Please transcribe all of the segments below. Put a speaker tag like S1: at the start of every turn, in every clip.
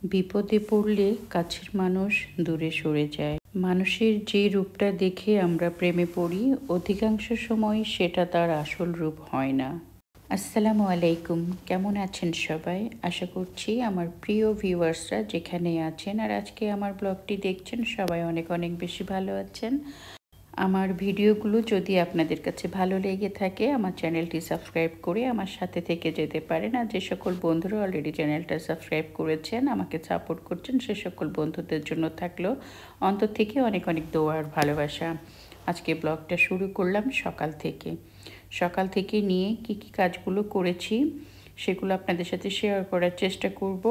S1: বিপদে পড়লে কাছের মানুষ দূরে সরে যায়। মানুষের যে রূপটা দেখে আমরা প্রেমে পড়ি, অধিকাংশ সময় সেটা তার আসল রূপ হয় না। আসসালামু আলাইকুম, কেমন আছেন সবাই? আশা করছি আমার প্রিয় ভিউয়ার্সরা যেখানে আছেন আর আজকে আমার ব্লগটি দেখছেন সবাই অনেক অনেক বেশি ভালো আছেন। আমার ভিডিওগুলো যদি আপনাদের কাছে ভালো লেগে থাকে আমার চ্যানেলটি সাবস্ক্রাইব করে আমার সাথে থেকে যেতে পারেন। আর যে সকল বন্ধুরা অলরেডি চ্যানেলটা সাবস্ক্রাইব করেছেন, আমাকে সাপোর্ট করছেন, সে সকল বন্ধুদের জন্য থাকলো অন্তর থেকে অনেক অনেক দোয়া আর ভালোবাসা। আজকে ব্লগটা শুরু করলাম সকাল থেকে নিয়ে কি কাজগুলো করেছি সেগুলো আপনাদের সাথে শেয়ার করার চেষ্টা করব।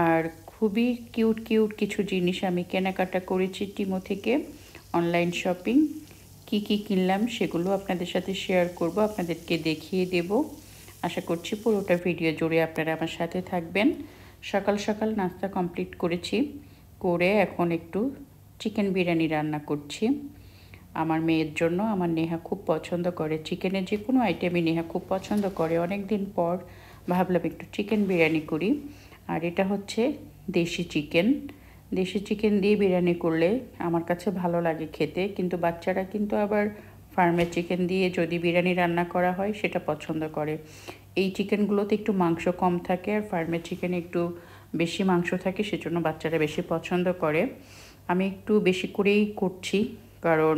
S1: আর খুবই কিউট কিউট কিছু জিনিস আমি কেনাকাটা করেছি টিমো থেকে, অনলাইন শপিং। কি কিনলাম সেগুলো আপনাদের সাথে শেয়ার করব, আপনাদেরকে দেখিয়ে দেব। আশা করছি পুরোটা ভিডিও জুড়ে আপনারা আমার সাথে থাকবেন। সকাল সকাল নাস্তা কমপ্লিট করেছি, করে এখন একটু চিকেন বিরিয়ানি রান্না করছি আমার মেয়ের জন্য। আমার নেহা খুব পছন্দ করে চিকেনের যে কোনো আইটেমই নেহা খুব পছন্দ করে। অনেক দিন পর ভাবলাম একটু চিকেন বিরিয়ানি করি। আর এটা হচ্ছে দেশি চিকেন দিয়ে বিরিয়ানি করলে আমার কাছে ভালো লাগে খেতে, কিন্তু বাচ্চারা কিন্তু আবার ফার্মের চিকেন দিয়ে যদি বিরিয়ানি রান্না করা হয় সেটা পছন্দ করে। এই চিকেনগুলোতে একটু মাংস কম থাকে আর ফার্মের চিকেনে একটু বেশি মাংস থাকে, সেজন্য বাচ্চারা বেশি পছন্দ করে। আমি একটু বেশি করেই করছি, কারণ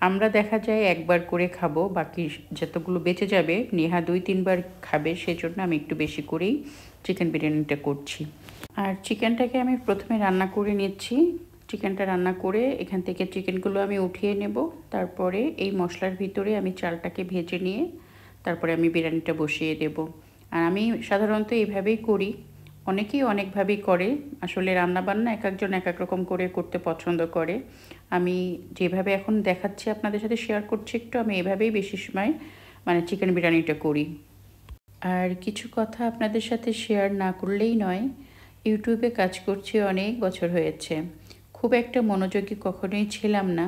S1: আমরা দেখা যায় একবার করে খাবো, বাকি যতগুলো বেঁচে যাবে নেহা 2-3 বার খাবে, সেজন্য আমি একটু বেশি করেই চিকেন বিরিয়ানিটা করছি। আর চিকেনটাকে আমি প্রথমে রান্না করে নিচ্ছি। চিকেনটা রান্না করে এখান থেকে চিকেনগুলো আমি উঠিয়ে নেব। তারপরে এই মশলার ভিতরে আমি চালটাকে ভেজে নিয়ে তারপরে আমি বিরিয়ানিটা বসিয়ে দেব। আর আমি সাধারণত এইভাবেই করি, অনেকেই অনেকভাবেই করে। আসলে রান্নাবান্না এক একজন এক এক রকম করে করতে পছন্দ করে। আমি যেভাবে এখন দেখাচ্ছি আপনাদের সাথে শেয়ার করছি একটু, আমি এভাবেই বেশি সময় চিকেন বিরিয়ানিটা করি। আর কিছু কথা আপনাদের সাথে শেয়ার না করলেই নয়। ইউটিউবে কাজ করছি অনেক বছর হয়েছে, খুব একটা মনোযোগী কখনোই ছিলাম না।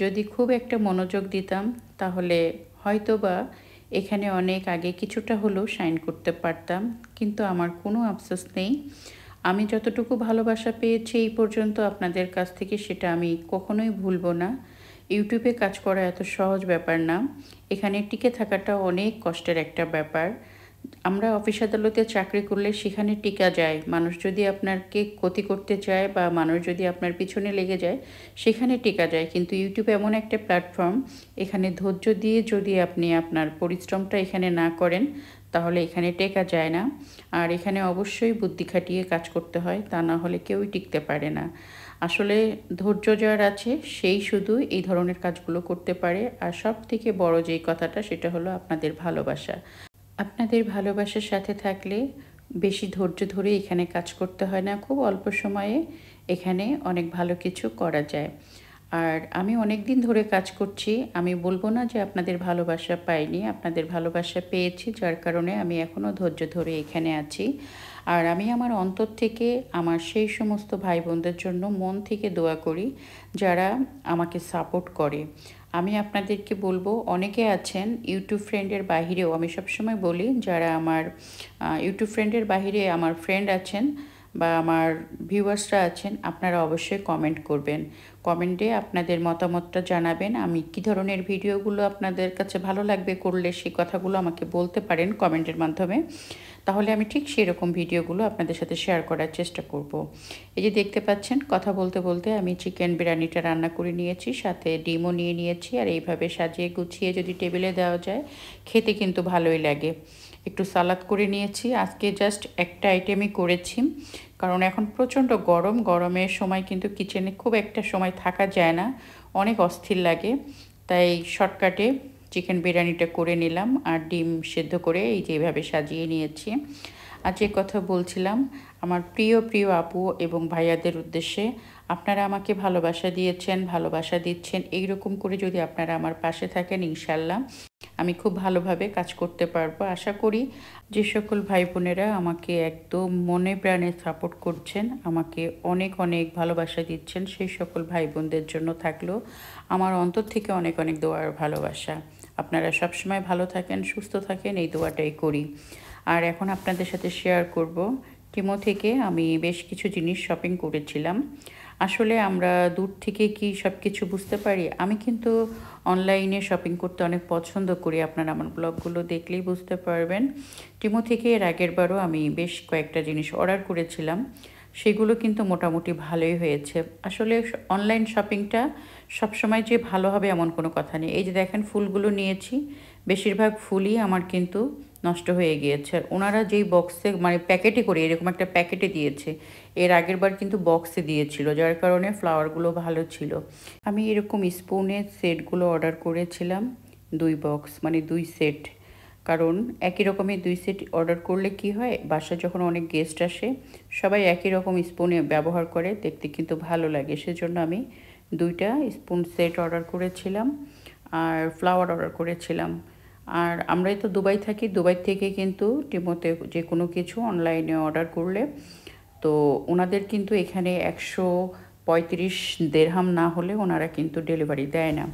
S1: যদি খুব একটা মনোযোগ দিতাম তাহলে হয়তো বা এখানে অনেক আগে কিছুটা হলেও শাইন করতে পারতাম, কিন্তু আমার কোনো আফসোস নেই। আমি যতটুকু ভালোবাসা পেয়েছি এই পর্যন্ত আপনাদের কাছ থেকে, সেটা আমি কখনোই ভুলব না। ইউটিউবে কাজ করা এত সহজ ব্যাপার না, এখানে টিকে থাকাটা অনেক কষ্টের একটা ব্যাপার। আমরা অফিস আদালতে চাকরি করলে সেখানে টিকা যায়, মানুষ যদি আপনাকে ক্ষতি করতে চায় বা মানুষ যদি আপনার পিছনে লেগে যায় সেখানে টিকা যায়, কিন্তু ইউটিউব এমন একটা প্ল্যাটফর্ম, এখানে ধৈর্য দিয়ে যদি আপনি আপনার পরিশ্রমটা এখানে না করেন তাহলে এখানে টেকা যায় না। আর এখানে অবশ্যই বুদ্ধি খাটিয়ে কাজ করতে হয়, তা না হলে কেউই টিকতে পারে না। আসলে ধৈর্য যার আছে সেই শুধু এই ধরনের কাজগুলো করতে পারে। আর সব থেকে বড় যেই কথাটা সেটা হলো আপনাদের ভালোবাসা। আপনাদের ভালোবাসার সাথে থাকলে বেশি ধৈর্য ধরে এখানে কাজ করতে হয় না, খুব অল্প সময়ে এখানে অনেক ভালো কিছু করা যায়। আর আমি অনেক দিন ধরে কাজ করছি, আমি বলবো না যে আপনাদের ভালোবাসা পাইনি, আপনাদের ভালোবাসা পেয়েছি, যার কারণে আমি এখনও ধৈর্য ধরে এখানে আছি। আর আমি আমার অন্তর থেকে আমার সেই সমস্ত ভাই বোনদের জন্য মন থেকে দোয়া করি যারা আমাকে সাপোর্ট করে। আমি আপনাদেরকে বলবো, অনেকে আছেন ইউটিউব ফ্রেন্ডের বাহিরেও, আমি সবসময় বলি যারা আমার ইউটিউব ফ্রেন্ডের বাহিরে আমার ফ্রেন্ড আছেন বা আমার ভিউয়ার্সরা আছেন, আপনারা অবশ্যই কমেন্ট করবেন। কমেন্টে আপনাদের মতামতটা জানাবেন। আমি কী ধরনের ভিডিওগুলো আপনাদের কাছে ভালো লাগবে করলে সেই কথাগুলো আমাকে বলতে পারেন কমেন্টের মাধ্যমে, তাহলে আমি ঠিক সেই রকম ভিডিওগুলো আপনাদের সাথে শেয়ার করার চেষ্টা করব। এই যে দেখতে পাচ্ছেন, কথা বলতে বলতে আমি চিকেন বিরিয়ানিটা রান্না করে নিয়েছি, সাথে ডিমও নিয়ে নিয়েছি। আর এইভাবে সাজিয়ে গুছিয়ে যদি টেবিলে দেওয়া যায় খেতে কিন্তু ভালোই লাগে। একটু সালাদ করে নিয়েছি, আজকে জাস্ট একটা আইটেমই করেছি, কারণ এখন প্রচণ্ড গরমের সময় কিন্তু কিচেনে খুব একটা সময় থাকা যায় না, অনেক অস্থির লাগে। তাই শর্টকাটে চিকেন বিরিয়ানিটা করে নিলাম আর ডিম সেদ্ধ করে এই যে এইভাবে সাজিয়ে নিয়েছি। আর যে কথা বলছিলাম, আমার প্রিয় প্রিয় আপু এবং ভাইয়াদের উদ্দেশ্যে, আপনারা আমাকে ভালোবাসা দিয়েছেন, ভালোবাসা দিচ্ছেন, এইরকম করে যদি আপনারা আমার পাশে থাকেন ইনশাল্লাহ আমি খুব ভালোভাবে কাজ করতে পারবো। আশা করি যে সকল ভাই বোনেরা আমাকে একদম মনে প্রাণে সাপোর্ট করছেন, আমাকে অনেক অনেক ভালোবাসা দিচ্ছেন, সেই সকল ভাই বোনদের জন্য থাকলো আমার অন্তর থেকে অনেক অনেক দোয়ার ভালোবাসা। আপনারা সবসময় ভালো থাকেন, সুস্থ থাকেন, এই দোয়াটাই করি। আর এখন আপনাদের সাথে শেয়ার করব টিমো থেকে আমি বেশ কিছু জিনিস শপিং করেছিলাম। আসলে আমরা দূর থেকে কি সব কিছু বুঝতে পারি? আমি কিন্তু অনলাইনে শপিং করতে অনেক পছন্দ করি। আপনারা আমার ব্লগগুলো দেখলেই বুঝতে পারবেন। টিমো থেকে এর আগেরবারও আমি বেশ কয়েকটা জিনিস অর্ডার করেছিলাম। সেগুলো কিন্তু মোটামুটি ভালোই হয়েছে। আসলে অনলাইন শপিংটা সবসময় যে ভালো হবে এমন কোনো কথা নেই। এই যে দেখেন ফুলগুলো নিয়েছি, বেশিরভাগ ফুলই আমার কিন্তু নষ্ট হয়ে গিয়েছে। আর ওনারা যেই বক্সে মানে প্যাকেটে করে এরকম একটা প্যাকেটে দিয়েছে, এর আগের বার কিন্তু বক্সে দিয়েছিল, যার কারণে ফ্লাওয়ারগুলো ভালো ছিল। আমি এরকম স্পুনের সেটগুলো অর্ডার করেছিলাম 2 বক্স মানে 2 সেট। কারণ একই রকমের 2 সেট অর্ডার করলে কি হয়, বাসায় যখন অনেক গেস্ট আসে সবাই একই রকম স্পুনে ব্যবহার করে, দেখতে কিন্তু ভালো লাগে। সেজন্য আমি 2টা স্পুন সেট অর্ডার করেছিলাম আর ফ্লাওয়ার অর্ডার করেছিলাম। আর আমরাই তো দুবাই থাকি, দুবাই থেকে কিন্তু টিমোতে যে কোনো কিছু অনলাইনে অর্ডার করলে তো ওনাদের কিন্তু এখানে 135 দেরহাম না হলে ওনারা কিন্তু ডেলিভারি দেয় না।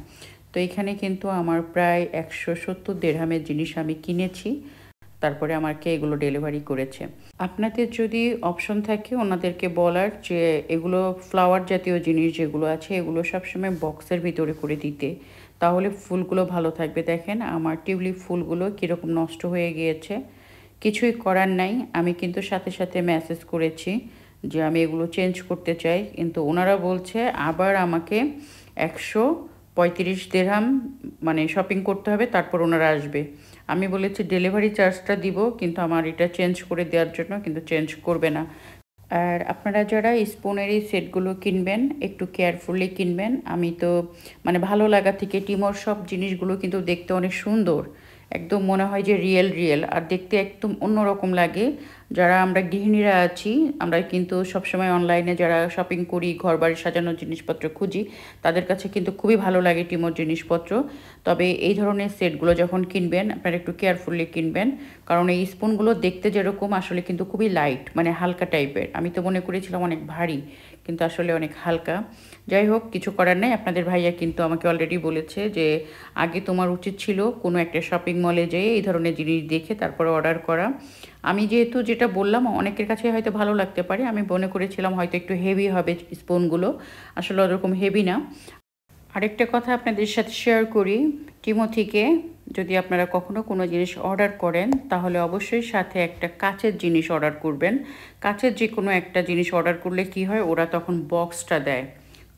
S1: তো এখানে কিন্তু আমার প্রায় 170 দেরহামের জিনিস আমি কিনেছি, তারপরে আমাকে এগুলো ডেলিভারি করেছে। আপনাদের যদি অপশন থাকে ওনাদেরকে বলার যে এগুলো ফ্লাওয়ার জাতীয় জিনিস যেগুলো আছে এগুলো সবসময় বক্সের ভিতরে করে দিতে, তাহলে ফুলগুলো ভালো থাকবে। দেখেন আমার টিউলিপ ফুলগুলো কীরকম নষ্ট হয়ে গিয়েছে। কিছুই করার নাই, আমি কিন্তু সাথে সাথে মেসেজ করেছি যে আমি এগুলো চেঞ্জ করতে চাই, কিন্তু ওনারা বলছে আবার আমাকে 135 দেরহাম মানে শপিং করতে হবে, তারপর ওনারা আসবে। আমি বলেছি ডেলিভারি চার্জটা দিব, কিন্তু আমার এটা চেঞ্জ করে দেওয়ার জন্য, কিন্তু চেঞ্জ করবে না। আর আপনারা যারা স্পুনের এই সেটগুলো কিনবেন একটু কেয়ারফুলি কিনবেন। আমি তো মানে ভালো লাগা থেকে টিমোর সব জিনিসগুলো কিন্তু দেখতে অনেক সুন্দর, একদম মনে হয় যে রিয়েল রিয়েল, আর দেখতে একদম অন্যরকম লাগে। যারা আমরা গৃহিণীরা আছি, আমরা কিন্তু সবসময় অনলাইনে যারা শপিং করি, ঘর বাড়ি সাজানোর জিনিসপত্র খুঁজি, তাদের কাছে কিন্তু খুবই ভালো লাগে টিমোর জিনিসপত্র। তবে এই ধরনের সেটগুলো যখন কিনবেন আপনারা একটু কেয়ারফুলি কিনবেন, কারণ এই স্পুনগুলো দেখতে যেরকম আসলে কিন্তু খুবই লাইট মানে হালকা টাইপের। আমি তো মনে করেছিলাম অনেক ভারী, কিন্তু আসলে অনেক হালকা। যাই হোক, কিছু করার নেই। আপনাদের ভাইয়া কিন্তু আমাকে অলরেডি বলেছে যে আগে তোমার উচিত ছিল কোনো একটা শপিং মলে যেয়ে এই ধরনের জিনিস দেখে তারপরে অর্ডার করা। আমি যেহেতু যেটা বললাম অনেকের কাছে হয়তো ভালো লাগতে পারে, আমি মনে করেছিলাম হয়তো একটু হেভি হবে স্পুনগুলো, আসলে ওরকম হেভি না। আরেকটা কথা আপনাদের সাথে শেয়ার করি, টিমো থেকে যদি আপনারা কখনো কোনো জিনিস অর্ডার করেন তাহলে অবশ্যই সাথে একটা কাচের জিনিস অর্ডার করবেন। কাচের যে কোনো একটা জিনিস অর্ডার করলে কি হয়, ওরা তখন বক্সটা দেয়,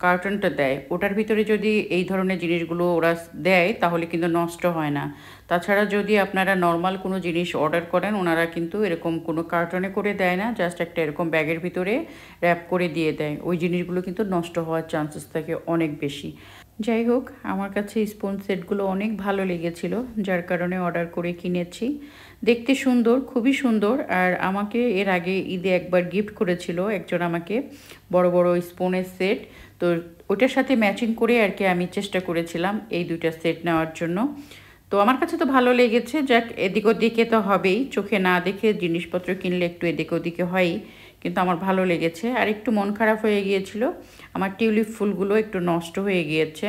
S1: কার্টনটা দেয়, ওটার ভিতরে যদি এই ধরনের জিনিসগুলো ওরা দেয় তাহলে কিন্তু নষ্ট হয় না। তাছাড়া যদি আপনারা নর্মাল কোনো জিনিস অর্ডার করেন ওনারা কিন্তু এরকম কোনো কার্টনে করে দেয় না, জাস্ট একটা এরকম ব্যাগের ভিতরে র্যাপ করে দিয়ে দেয়। ওই জিনিসগুলো কিন্তু নষ্ট হওয়ার চান্সেস থাকে অনেক বেশি। যাই হোক, আমার কাছে স্পুন সেটগুলো অনেক ভালো লেগেছিল, যার কারণে অর্ডার করে কিনেছি। দেখতে সুন্দর, খুবই সুন্দর। আর আমাকে এর আগে ঈদে একবার গিফট করেছিল একজন আমাকে বড় বড় স্পুনের সেট, তো ওটার সাথে ম্যাচিং করে আর কি আমি চেষ্টা করেছিলাম এই 2টা সেট নেওয়ার জন্য। তো আমার কাছে তো ভালো লেগেছে, যাক এদিক ওদিকে তো হবেই, চোখে না দেখে জিনিসপত্র কিনলে একটু এদিক ওদিকে হয়ই, কিন্তু আমার ভালো লেগেছে। আর একটু মন খারাপ হয়ে গিয়েছিল, আমার টিউলিপ ফুলগুলো একটু নষ্ট হয়ে গিয়েছে।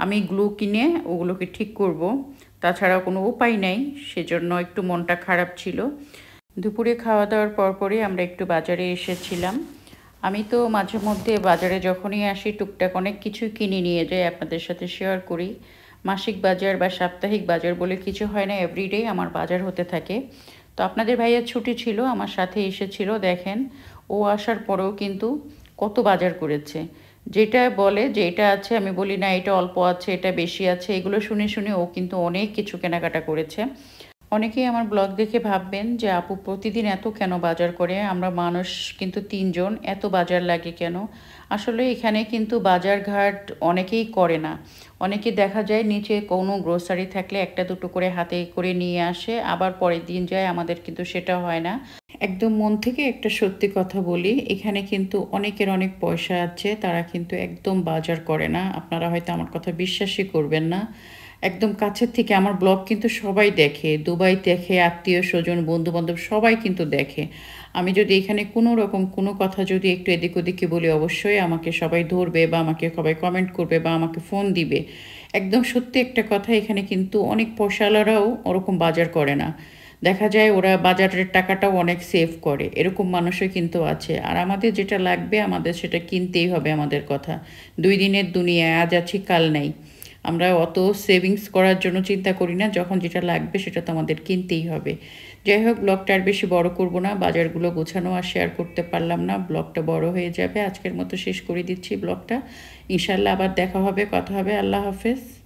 S1: আমি গ্লু কিনে ওগুলোকে ঠিক করব, তাছাড়া কোনো উপায় নেই, সেজন্য একটু মনটা খারাপ ছিল। দুপুরে খাওয়া দাওয়ার পরপরই আমরা একটু বাজারে এসেছিলাম। আমি তো মাঝে মধ্যে বাজারে যখনই আসি টুকটাক অনেক কিছুই কিনে নিয়ে যাই, আপনাদের সাথে শেয়ার করি। মাসিক বাজার বা সাপ্তাহিক বাজার বলে কিছু হয় না, এভরিডে আমার বাজার হতে থাকে। তো আপনাদের ভাইয়ার ছুটি ছিল, আমার সাথে এসেছিল। দেখেন ও আসার পরেও কিন্তু কত বাজার করেছে। যেটা বলে যে এটা আছে, আমি বলি না এটা অল্প আছে, এটা বেশি আছে, এগুলো শুনে শুনে ও কিন্তু অনেক কিছু কেনাকাটা করেছে। অনেকেই আমার ব্লগ দেখে ভাববেন যে আপু প্রতিদিন এত কেন বাজার করে, আমরা মানুষ কিন্তু 3 জন, এত বাজার লাগে কেন? আসলে এখানে কিন্তু বাজার ঘাট অনেকেই করে না। অনেকে দেখা যায় নিচে কোনো গ্রোসারি থাকলে একটা দুটো করে হাতে করে নিয়ে আসে, আবার পরের দিন যায়, আমাদের কিন্তু সেটা হয় না। একদম মন থেকে একটা সত্যি কথা বলি, এখানে কিন্তু অনেকের অনেক পয়সা আছে, তারা কিন্তু একদম বাজার করে না। আপনারা হয়তো আমার কথা বিশ্বাসই করবেন না। একদম কাছের থেকে আমার ব্লগ কিন্তু সবাই দেখে, দুবাই দেখে, আত্মীয় স্বজন বন্ধু বান্ধব সবাই কিন্তু দেখে। আমি যদি এখানে কোনো রকম কোনো কথা যদি একটু এদিক ওদিকে বলি, অবশ্যই আমাকে সবাই ধরবে বা আমাকে সবাই কমেন্ট করবে বা আমাকে ফোন দিবে। একদম সত্যি একটা কথা, এখানে কিন্তু অনেক পয়সাওয়ালারাও ওরকম বাজার করে না। দেখা যায় ওরা বাজারের টাকাটাও অনেক সেভ করে, এরকম মানুষও কিন্তু আছে। আর আমাদের যেটা লাগবে আমাদের সেটা কিনতেই হবে, আমাদের কথা 2 দিনের দুনিয়ায়, আজ আছি কাল নাই। আমরা অত সেভিংস করার জন্য চিন্তা করি না, যখন যেটা লাগবে সেটা তো আমাদের কিনতেই হবে। যাই হোক, ব্লগটা আর বেশি বড় করব না, বাজারগুলো গোছানো আর শেয়ার করতে পারলাম না, ব্লগটা বড় হয়ে যাবে। আজকের মতো শেষ করে দিচ্ছি ব্লগটা। ইনশাল্লাহ আবার দেখা হবে, কথা হবে। আল্লাহ হাফেজ।